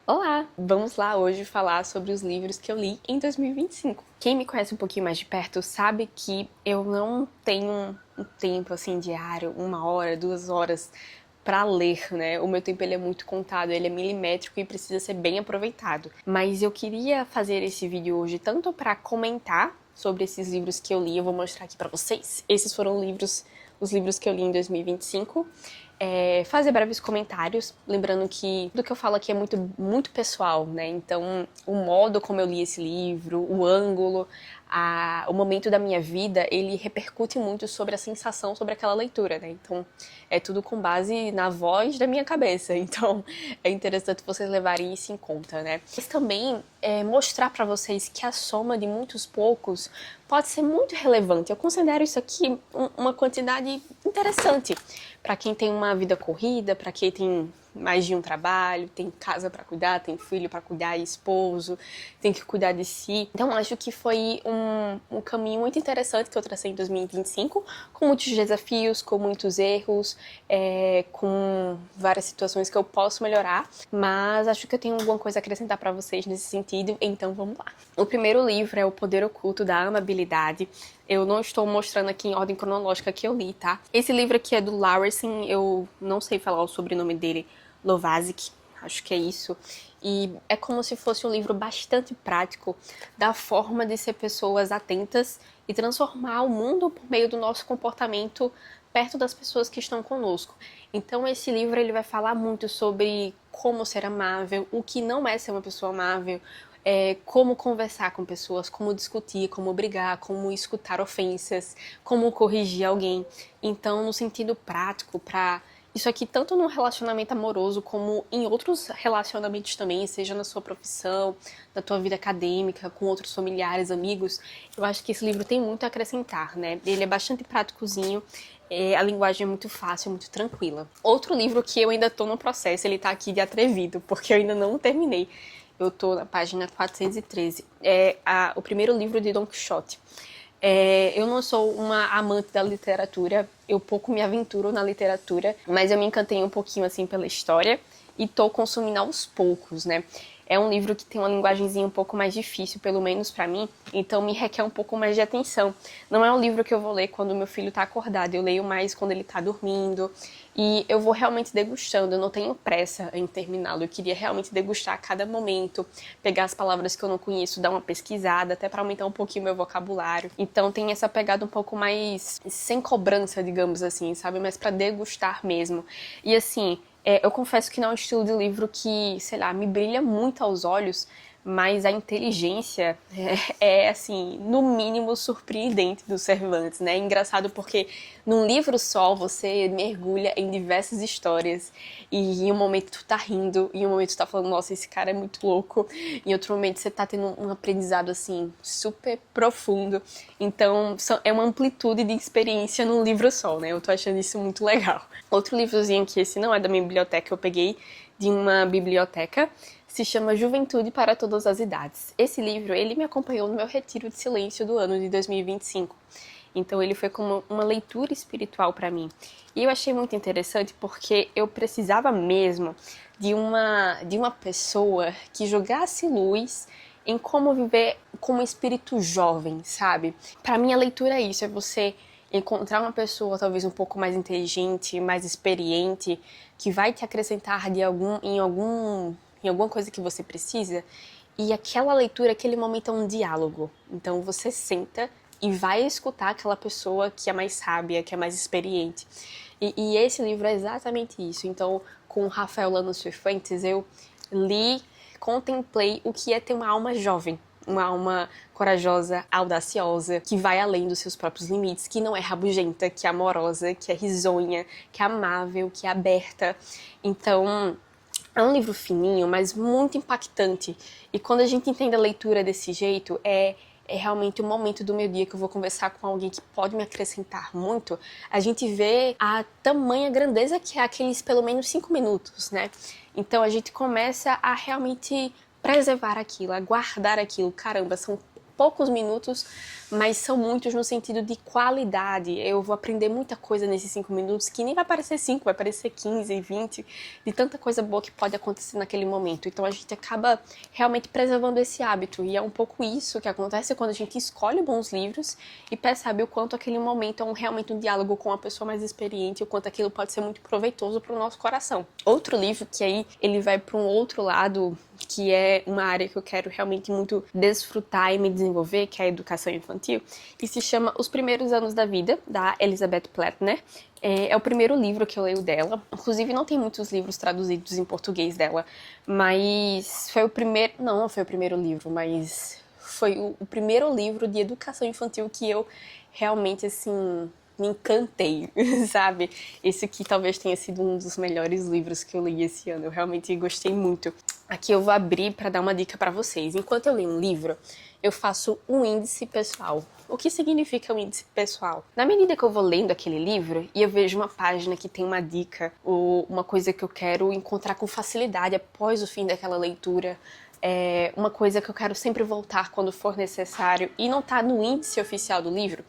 Olá! Vamos lá hoje falar sobre os livros que eu li em 2025. Quem me conhece um pouquinho mais de perto sabe que eu não tenho um tempo assim diário, 1 hora, 2 horas para ler, né? O meu tempo ele é muito contado, ele é milimétrico e precisa ser bem aproveitado. Mas eu queria fazer esse vídeo hoje tanto para comentar sobre esses livros que eu li, eu vou mostrar aqui para vocês. Esses foram os livros que eu li em 2025. Fazer breves comentários, lembrando que tudo que eu falo aqui é muito pessoal, né? Então, o modo como eu li esse livro, o ângulo, o momento da minha vida, ele repercute muito sobre a sensação sobre aquela leitura, né? Então, é tudo com base na voz da minha cabeça. Então, é interessante vocês levarem isso em conta, né? Mas também mostrar para vocês que a soma de muitos poucos pode ser muito relevante. Eu considero isso aqui uma quantidade interessante para quem tem uma vida corrida, para quem tem mais de um trabalho, tem casa para cuidar, tem filho para cuidar, esposo, tem que cuidar de si. Então acho que foi um caminho muito interessante que eu tracei em 2025, com muitos desafios, com muitos erros, com várias situações que eu posso melhorar, mas acho que eu tenho alguma coisa a acrescentar para vocês nesse sentido, então vamos lá. O primeiro livro é O Poder Oculto da Amabilidade. Eu não estou mostrando aqui em ordem cronológica que eu li, tá? Esse livro aqui é do Lauritsen, eu não sei falar o sobrenome dele, Lovazic, acho que é isso. E é como se fosse um livro bastante prático da forma de ser pessoas atentas e transformar o mundo por meio do nosso comportamento perto das pessoas que estão conosco. Então esse livro ele vai falar muito sobre como ser amável, o que não é ser uma pessoa amável, como conversar com pessoas, como discutir, como brigar, como escutar ofensas, como corrigir alguém. Então, no sentido prático, para isso aqui tanto no relacionamento amoroso como em outros relacionamentos também, seja na sua profissão, na tua vida acadêmica, com outros familiares, amigos, eu acho que esse livro tem muito a acrescentar, né? Ele é bastante práticozinho, a linguagem é muito fácil, muito tranquila. Outro livro que eu ainda tô no processo, ele tá aqui de atrevido, porque eu ainda não terminei. Eu tô na página 413. O primeiro livro de Don Quixote. Eu não sou uma amante da literatura, eu pouco me aventuro na literatura, mas eu me encantei um pouquinho assim pela história e tô consumindo aos poucos, né? É um livro que tem uma linguagenzinha um pouco mais difícil, pelo menos pra mim, então me requer um pouco mais de atenção. Não é um livro que eu vou ler quando meu filho tá acordado, eu leio mais quando ele tá dormindo, e eu vou realmente degustando, eu não tenho pressa em terminá-lo, eu queria realmente degustar a cada momento, pegar as palavras que eu não conheço, dar uma pesquisada, até pra aumentar um pouquinho o meu vocabulário. Então tem essa pegada um pouco mais sem cobrança, digamos assim, sabe? Mas pra degustar mesmo. E assim, eu confesso que não é um estilo de livro que, sei lá, me brilha muito aos olhos, mas a inteligência assim, no mínimo surpreendente do Cervantes, né? É engraçado porque num livro só você mergulha em diversas histórias e em um momento tu tá rindo, em um momento tu tá falando, nossa, esse cara é muito louco, em outro momento você tá tendo um aprendizado, assim, super profundo. Então, é uma amplitude de experiência num livro só, né? Eu tô achando isso muito legal. Outro livrozinho que esse não é da minha biblioteca, eu peguei de uma biblioteca, se chama Juventude para Todas as Idades. Esse livro, ele me acompanhou no meu retiro de silêncio do ano de 2025. Então ele foi como uma leitura espiritual para mim. E eu achei muito interessante porque eu precisava mesmo de uma pessoa que jogasse luz em como viver como um espírito jovem, sabe? Para mim a leitura é isso, é você encontrar uma pessoa talvez um pouco mais inteligente, mais experiente, que vai te acrescentar em alguma coisa que você precisa, e aquela leitura, aquele momento é um diálogo. Então você senta e vai escutar aquela pessoa que é mais sábia, que é mais experiente. E esse livro é exatamente isso. Então, com o Rafael Lanos Fuentes, eu li, contemplei o que é ter uma alma jovem, uma alma corajosa, audaciosa, que vai além dos seus próprios limites, que não é rabugenta, que é amorosa, que é risonha, que é amável, que é aberta. Então, é um livro fininho, mas muito impactante. E quando a gente entende a leitura desse jeito, é realmente o momento do meu dia que eu vou conversar com alguém que pode me acrescentar muito. A gente vê a tamanha grandeza que é aqueles pelo menos 5 minutos, né? Então a gente começa a realmente preservar aquilo, a guardar aquilo. Caramba, são poucos minutos, mas são muitos no sentido de qualidade. Eu vou aprender muita coisa nesses 5 minutos, que nem vai parecer 5, vai parecer 15, 20, de tanta coisa boa que pode acontecer naquele momento. Então a gente acaba realmente preservando esse hábito, e é um pouco isso que acontece quando a gente escolhe bons livros e percebe o quanto aquele momento é realmente um diálogo com uma pessoa mais experiente, o quanto aquilo pode ser muito proveitoso para o nosso coração. Outro livro que aí ele vai para um outro lado, que é uma área que eu quero realmente muito desfrutar e me desenvolver, que é a educação infantil, e se chama Os Primeiros Anos da Vida, da Elizabeth Plattner. É o primeiro livro que eu leio dela. Inclusive, não tem muitos livros traduzidos em português dela, mas foi o primeiro... Não foi o primeiro livro, mas foi o primeiro livro de educação infantil que eu realmente, assim, me encantei, sabe? Esse aqui talvez tenha sido um dos melhores livros que eu li esse ano. Eu realmente gostei muito. Aqui eu vou abrir para dar uma dica para vocês. Enquanto eu leio um livro, eu faço um índice pessoal. O que significa um índice pessoal? Na medida que eu vou lendo aquele livro e eu vejo uma página que tem uma dica ou uma coisa que eu quero encontrar com facilidade após o fim daquela leitura, uma coisa que eu quero sempre voltar quando for necessário e não tá no índice oficial do livro,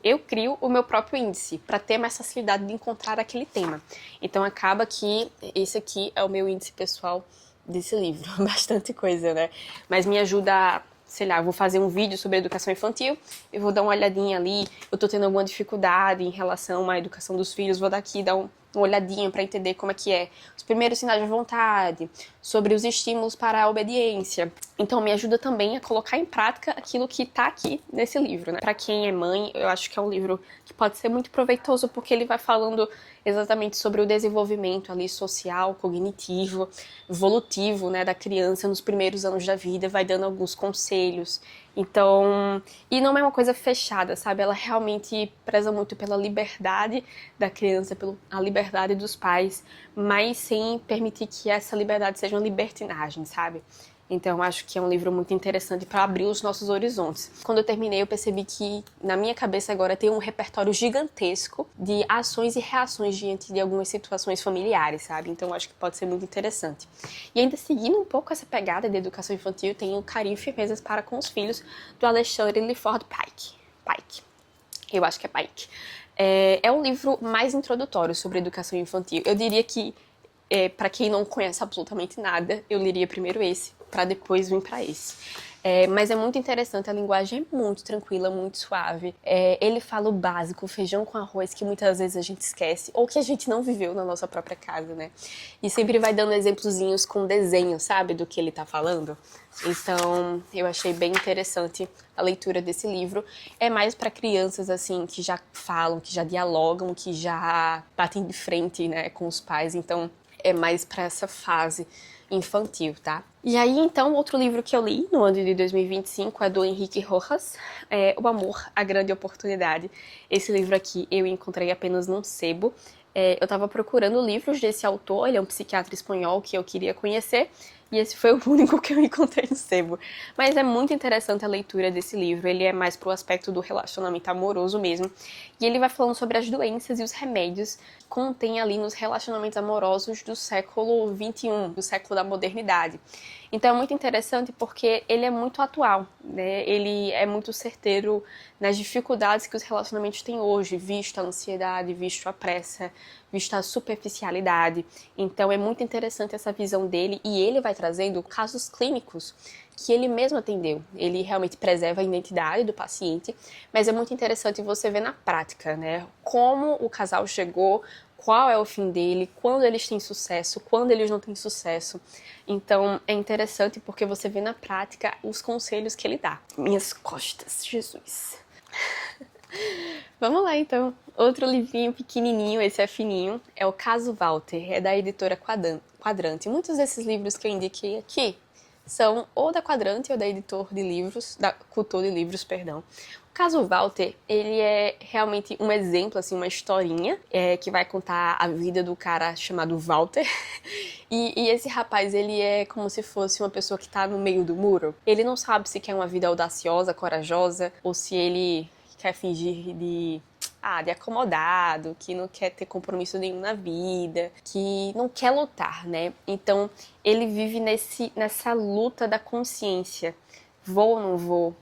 eu crio o meu próprio índice para ter mais facilidade de encontrar aquele tema. Então acaba que esse aqui é o meu índice pessoal desse livro. Bastante coisa, né? Mas me ajuda a, sei lá, eu vou fazer um vídeo sobre educação infantil, eu vou dar uma olhadinha ali, eu tô tendo alguma dificuldade em relação à educação dos filhos, vou daqui dar uma olhadinha para entender como é que é. Os primeiros sinais de vontade, sobre os estímulos para a obediência. Então me ajuda também a colocar em prática aquilo que tá aqui nesse livro, né? Para quem é mãe, eu acho que é um livro que pode ser muito proveitoso, porque ele vai falando exatamente sobre o desenvolvimento ali social, cognitivo, evolutivo, né, da criança nos primeiros anos da vida, vai dando alguns conselhos. Então, e não é uma coisa fechada, sabe? Ela realmente preza muito pela liberdade da criança, pela liberdade dos pais, mas sem permitir que essa liberdade seja uma libertinagem, sabe? Então, eu acho que é um livro muito interessante para abrir os nossos horizontes. Quando eu terminei, eu percebi que na minha cabeça agora tem um repertório gigantesco de ações e reações diante de algumas situações familiares, sabe? Então, eu acho que pode ser muito interessante. E ainda seguindo um pouco essa pegada de educação infantil, tem o Carinho e Firmezas para com os Filhos, do Alexandre Clifford Pike. Eu acho que é Pike. É um livro mais introdutório sobre educação infantil. Eu diria que, para quem não conhece absolutamente nada, eu leria primeiro esse, para depois vir para esse. Mas é muito interessante, a linguagem é muito tranquila, muito suave. Ele fala o básico, feijão com arroz, que muitas vezes a gente esquece, ou que a gente não viveu na nossa própria casa, né? E sempre vai dando exemplozinhos com desenho, sabe, do que ele tá falando. Então, eu achei bem interessante a leitura desse livro. É mais para crianças, assim, que já falam, que já dialogam, que já batem de frente, né, com os pais. Então, é mais para essa fase infantil, tá? E aí, então, outro livro que eu li no ano de 2025 é do Henrique Rojas, O Amor, a Grande Oportunidade. Esse livro aqui eu encontrei apenas num sebo. Eu tava procurando livros desse autor, ele é um psiquiatra espanhol que eu queria conhecer, e esse foi o único que eu encontrei no sebo. Mas é muito interessante a leitura desse livro, ele é mais pro aspecto do relacionamento amoroso mesmo, e ele vai falando sobre as doenças e os remédios que contém ali nos relacionamentos amorosos do século XXI, do século da modernidade. Então é muito interessante porque ele é muito atual, né? Ele é muito certeiro nas dificuldades que os relacionamentos têm hoje, visto a ansiedade, visto a pressa, visto a superficialidade. Então é muito interessante essa visão dele, e ele vai trazendo casos clínicos que ele mesmo atendeu. Ele realmente preserva a identidade do paciente, mas é muito interessante você ver na prática, né? Como o casal chegou, qual é o fim dele, quando eles têm sucesso, quando eles não têm sucesso. Então é interessante porque você vê na prática os conselhos que ele dá. Minhas costas, Jesus. Vamos lá então. Outro livrinho pequenininho, esse é fininho, é o Caso Walter, é da editora Quadrante. Muitos desses livros que eu indiquei aqui são ou da Quadrante ou da Cultor de Livros, perdão. O Caso Walter, ele é realmente um exemplo, assim, uma historinha que vai contar a vida do cara chamado Walter. E esse rapaz, ele é como se fosse uma pessoa que tá no meio do muro. Ele não sabe se quer uma vida audaciosa, corajosa, ou se ele quer fingir de acomodado, que não quer ter compromisso nenhum na vida, que não quer lutar, né? Então, ele vive nessa luta da consciência. Vou ou não vou?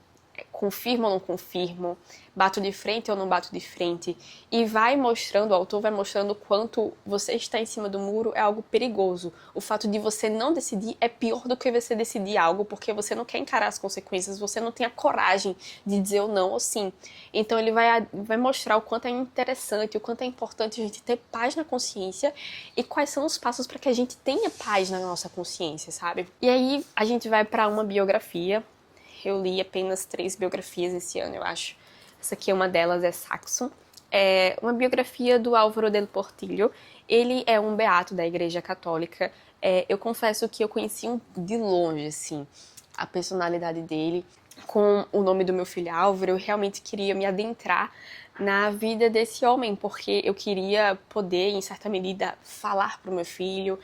confirmo ou não confirmo, bato de frente ou não bato de frente, e vai mostrando, o autor vai mostrando o quanto você estar em cima do muro é algo perigoso. O fato de você não decidir é pior do que você decidir algo, porque você não quer encarar as consequências, você não tem a coragem de dizer ou não ou sim. Então ele vai mostrar o quanto é interessante, o quanto é importante a gente ter paz na consciência e quais são os passos para que a gente tenha paz na nossa consciência, sabe? E aí a gente vai para uma biografia. Eu li apenas 3 biografias esse ano, eu acho. Essa aqui é uma delas, é Saxon. É uma biografia do Álvaro del Portillo. Ele é um beato da Igreja Católica. Eu confesso que eu conheci de longe, assim, a personalidade dele. Com o nome do meu filho Álvaro, eu realmente queria me adentrar na vida desse homem, porque eu queria poder, em certa medida, falar para o meu filho,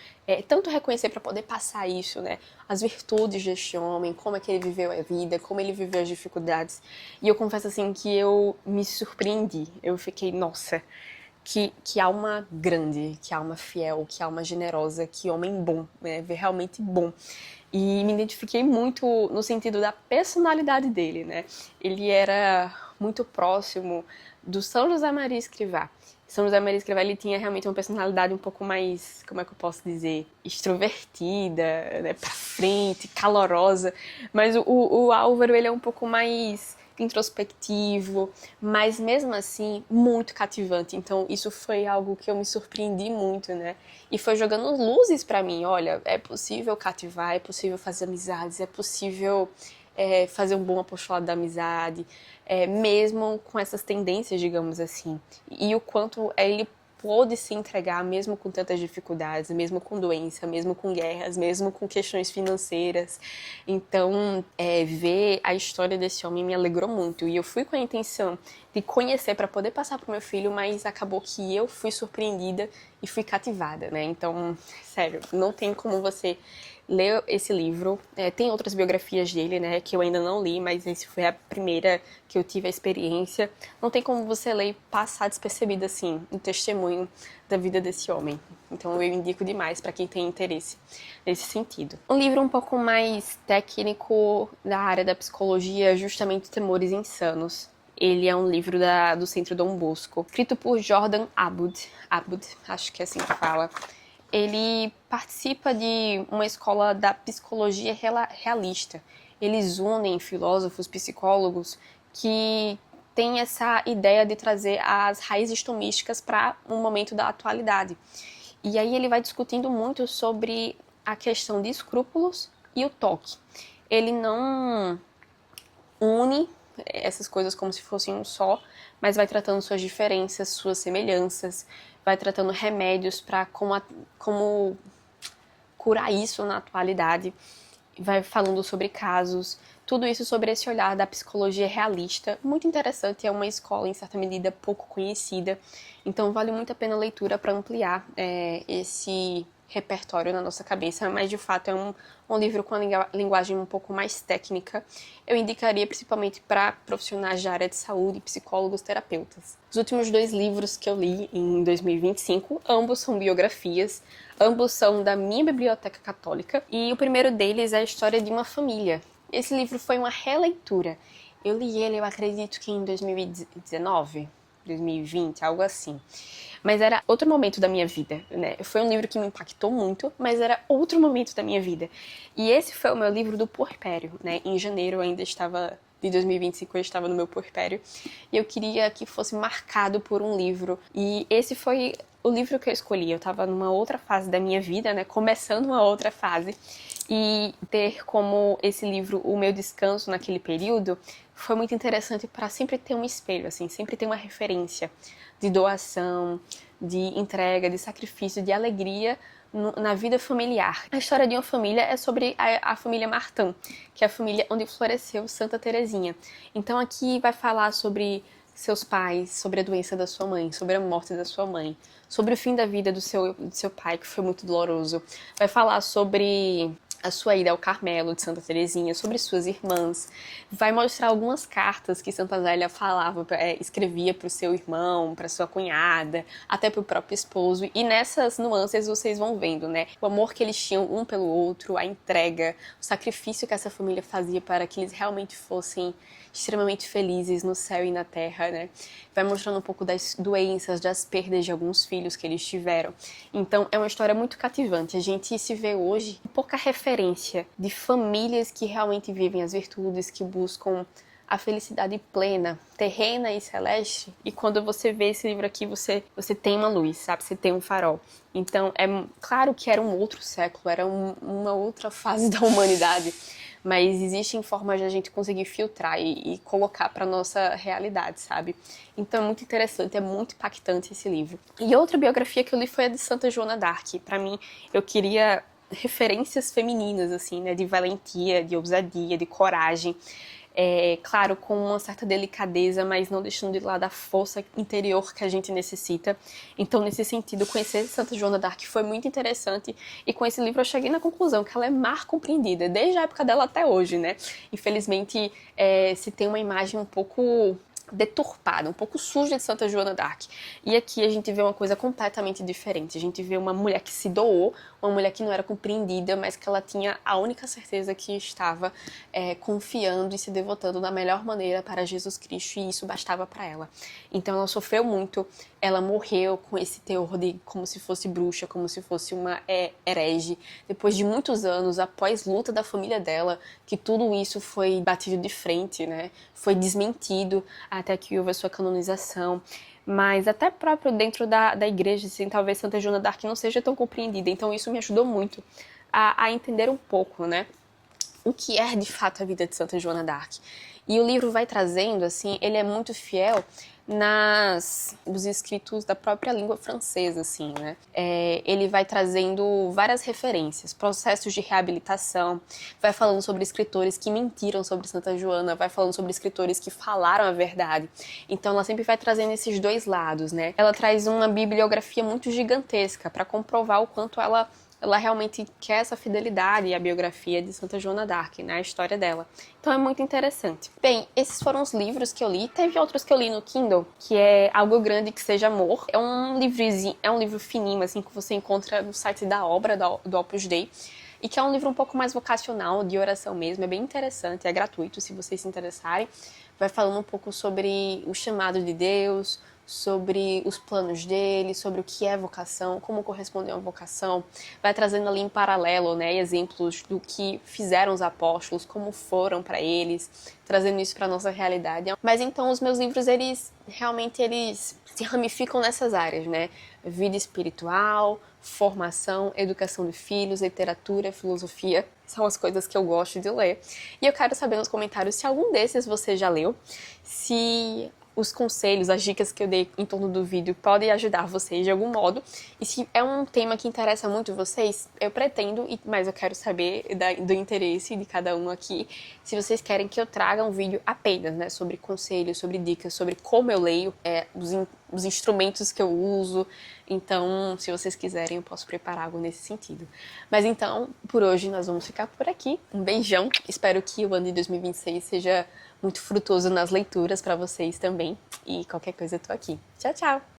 tanto reconhecer para poder passar isso, né? As virtudes deste homem, como é que ele viveu a vida, como ele viveu as dificuldades. E eu confesso, assim, que eu me surpreendi. Eu fiquei, nossa, que alma grande, que alma fiel, que alma generosa, que homem bom, né? Realmente bom. E me identifiquei muito no sentido da personalidade dele, né? Ele era muito próximo do São José Maria Escrivá. São José Maria Escrivá, ele tinha realmente uma personalidade um pouco mais, como é que eu posso dizer, extrovertida, né? Pra frente, calorosa. Mas o Álvaro, ele é um pouco mais introspectivo, mas mesmo assim muito cativante. Então isso foi algo que eu me surpreendi muito, né? E foi jogando luzes pra mim. Olha, é possível cativar, é possível fazer amizades, é possível fazer um bom apostolado da amizade, mesmo com essas tendências, digamos assim. E o quanto ele pôde se entregar mesmo com tantas dificuldades, mesmo com doença, mesmo com guerras, mesmo com questões financeiras. Então, ver a história desse homem me alegrou muito. E eu fui com a intenção de conhecer para poder passar para o meu filho, mas acabou que eu fui surpreendida e fui cativada, né? Então, sério, não tem como você ler esse livro. Tem outras biografias dele, né, que eu ainda não li, mas esse foi a primeira que eu tive a experiência. Não tem como você ler e passar despercebido, assim, um testemunho da vida desse homem. Então eu indico demais para quem tem interesse nesse sentido. Um livro um pouco mais técnico da área da psicologia, justamente Temores Insanos. Ele é um livro do Centro Dom Bosco, escrito por Jordan Abud, acho que é assim que fala. Ele participa de uma escola da psicologia realista. Eles unem filósofos, psicólogos que têm essa ideia de trazer as raízes tomísticas para um momento da atualidade. E aí ele vai discutindo muito sobre a questão de escrúpulos e o toque. Ele não une essas coisas como se fossem um só, mas vai tratando suas diferenças, suas semelhanças, vai tratando remédios para como curar isso na atualidade, vai falando sobre casos, tudo isso sobre esse olhar da psicologia realista, muito interessante, é uma escola em certa medida pouco conhecida, então vale muito a pena a leitura para ampliar esse repertório na nossa cabeça, mas de fato é um livro com a linguagem um pouco mais técnica. Eu indicaria principalmente para profissionais da área de saúde, psicólogos, terapeutas. Os últimos 2 livros que eu li em 2025, ambos são biografias, ambos são da minha biblioteca católica, e o primeiro deles é a história de uma família. Esse livro foi uma releitura. Eu li ele, eu acredito que em 2019, 2020, algo assim. Mas era outro momento da minha vida, né? Foi um livro que me impactou muito, mas era outro momento da minha vida. E esse foi o meu livro do puerpério, né? Em janeiro eu ainda estava, de 2025, eu estava no meu puerpério. E eu queria que fosse marcado por um livro. E esse foi o livro que eu escolhi. Eu estava numa outra fase da minha vida, né? Começando uma outra fase. E ter como esse livro o meu descanso naquele período foi muito interessante para sempre ter um espelho, assim, sempre ter uma referência de doação, de entrega, de sacrifício, de alegria na vida familiar. A história de uma família é sobre a família Martin, que é a família onde floresceu Santa Teresinha. Então aqui vai falar sobre seus pais, sobre a doença da sua mãe, sobre a morte da sua mãe, sobre o fim da vida do seu pai, que foi muito doloroso. Vai falar sobre a sua ida ao Carmelo de Santa Teresinha, sobre suas irmãs. Vai mostrar algumas cartas que Santa Zélia falava, escrevia para o seu irmão, para sua cunhada, até para o próprio esposo. E nessas nuances vocês vão vendo, né? O amor que eles tinham um pelo outro, a entrega, o sacrifício que essa família fazia para que eles realmente fossem extremamente felizes no céu e na terra, né? Vai mostrando um pouco das doenças, das perdas de alguns filhos que eles tiveram. Então é uma história muito cativante. A gente se vê hoje pouca referência de famílias que realmente vivem as virtudes, que buscam a felicidade plena, terrena e celeste. E quando você vê esse livro aqui, você tem uma luz, sabe? Você tem um farol. Então, é claro que era um outro século, era uma outra fase da humanidade, mas existem formas de a gente conseguir filtrar e colocar para nossa realidade, sabe? Então é muito interessante, é muito impactante esse livro. E outra biografia que eu li foi a de Santa Joana d'Arc. Para mim, eu queria referências femininas, assim, né? De valentia, de ousadia, de coragem. Claro, com uma certa delicadeza, mas não deixando de lado a força interior que a gente necessita. Então, nesse sentido, conhecer Santa Joana d'Arc foi muito interessante, e com esse livro eu cheguei na conclusão que ela é mal compreendida, desde a época dela até hoje, né? Infelizmente, se tem uma imagem um pouco deturpada, um pouco suja de Santa Joana d'Arc. E aqui a gente vê uma coisa completamente diferente. A gente vê uma mulher que se doou, uma mulher que não era compreendida, mas que ela tinha a única certeza que estava confiando e se devotando da melhor maneira para Jesus Cristo, e isso bastava para ela. Então ela sofreu muito, ela morreu com esse teor de como se fosse bruxa, como se fosse uma herege, depois de muitos anos, após luta da família dela, que tudo isso foi batido de frente, né? Foi desmentido, até que houve a sua canonização. Mas até próprio dentro da igreja, assim, talvez Santa Joana d'Arc não seja tão compreendida. Então isso me ajudou muito a entender um pouco, né? O que é de fato a vida de Santa Joana d'Arc. E o livro vai trazendo, assim, ele é muito fiel nos escritos da própria língua francesa, assim, né? Ele vai trazendo várias referências, processos de reabilitação, vai falando sobre escritores que mentiram sobre Santa Joana, vai falando sobre escritores que falaram a verdade. Então ela sempre vai trazendo esses dois lados, né? Ela traz uma bibliografia muito gigantesca para comprovar o quanto ela realmente quer essa fidelidade à biografia de Santa Joana d'Arc, né, a história dela. Então é muito interessante. Bem, esses foram os livros que eu li. Teve outros que eu li no Kindle, que é Algo Grande Que Seja Amor. É um livrozinho, é um livro fininho, assim, que você encontra no site da obra, do Opus Dei, e que é um livro um pouco mais vocacional, de oração mesmo. É bem interessante, é gratuito, se vocês se interessarem. Vai falando um pouco sobre o chamado de Deus, sobre os planos dele, sobre o que é vocação, como corresponder a uma vocação. Vai trazendo ali em paralelo, né, exemplos do que fizeram os apóstolos, como foram para eles, trazendo isso para nossa realidade. Mas então os meus livros, eles se ramificam nessas áreas, né? Vida espiritual, formação, educação de filhos, literatura, filosofia. São as coisas que eu gosto de ler. E eu quero saber nos comentários se algum desses você já leu, se os conselhos, as dicas que eu dei em torno do vídeo podem ajudar vocês de algum modo. E se é um tema que interessa muito vocês, eu pretendo, mas eu quero saber do interesse de cada um aqui, se vocês querem que eu traga um vídeo apenas, né, sobre conselhos, sobre dicas, sobre como eu leio, os instrumentos que eu uso. Então, se vocês quiserem, eu posso preparar algo nesse sentido. Mas então, por hoje nós vamos ficar por aqui. Um beijão. Espero que o ano de 2026 seja muito frutuoso nas leituras para vocês também. E qualquer coisa eu tô aqui. Tchau, tchau!